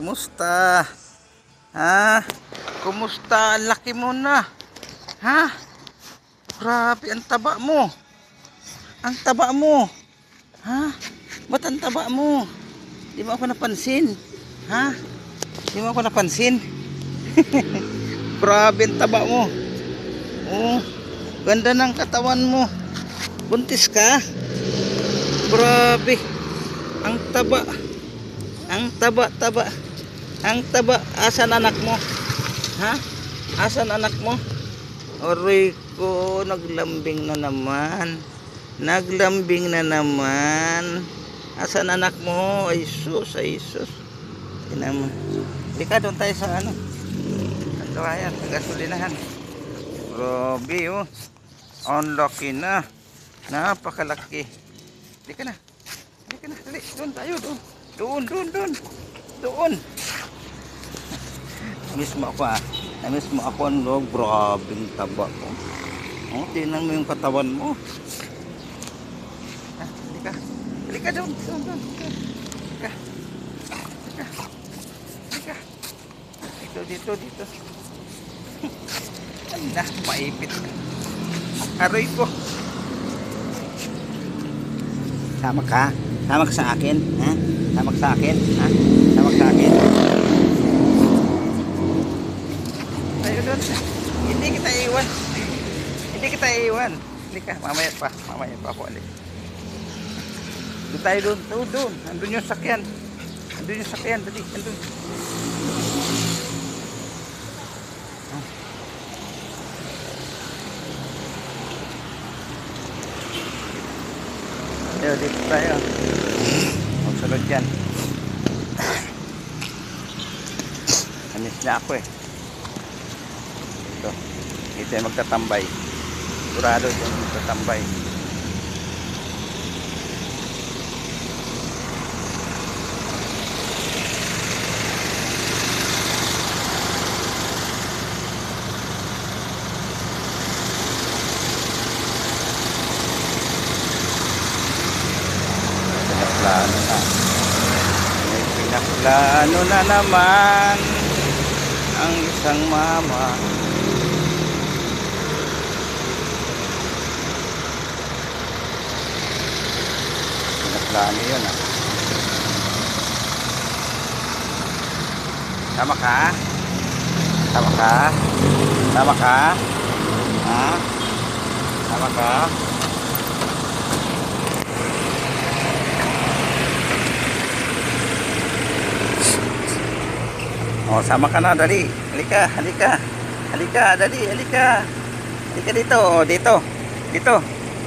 Kumusta? Ha? Kumusta? Ang laki mo na. Ha? Grabe, ang taba mo. Ang taba mo. Ha? Ba't ang taba mo? Di mo ako napansin. Ha? Di mo ako napansin. Grabe, ang taba mo. Oh, ganda ng katawan mo. Buntis ka? Grabe. Ang taba. Ang taba. Ang taba. Asan anak mo? Ha? Asan anak mo? Aray ko, naglambing na naman. Naglambing na naman. Asan anak mo? Ay sus, ay sus. Tinama. Di ka doon tayo sa ano? Ang kawayan, sa gasolinahan. Grabe oh. Ang laki na. Napakalaki. Di ka na. Di ka na. Dali, doon tayo, doon. Doon. Miss mo ako ah. Namiss mo ako ang log. Grabing taba ko. Oh, tingnan mo yung katawan mo. Ah, halika doon. Halika. Dito. Anda, maipit. Aray ko. Sama ka sa akin, ha? Sama ka sa akin. Tayo doon. Hindi kita iwan. Halika, mamaya pa ako ulit. Doon tayo doon. Andun yung sakyan. Dali, andun. Ayo, dito tayo. Magsunod yan. Anis na ako eh. Dito tayo magtatambay. Sigurado yung magtatambay. May pinaplano na naman ang isang mama. Pinaplano yun ah. Tama ka? Ha? Tama ka? Oh, sama ka na, dali. Halika, dali, halika. Halika dito, oh, dito.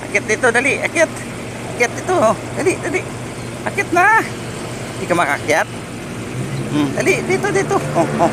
Akit dito, dali, akit dito, oh. Dali. Akit na. Hindi ka makakyat. Dali, dito. Oh.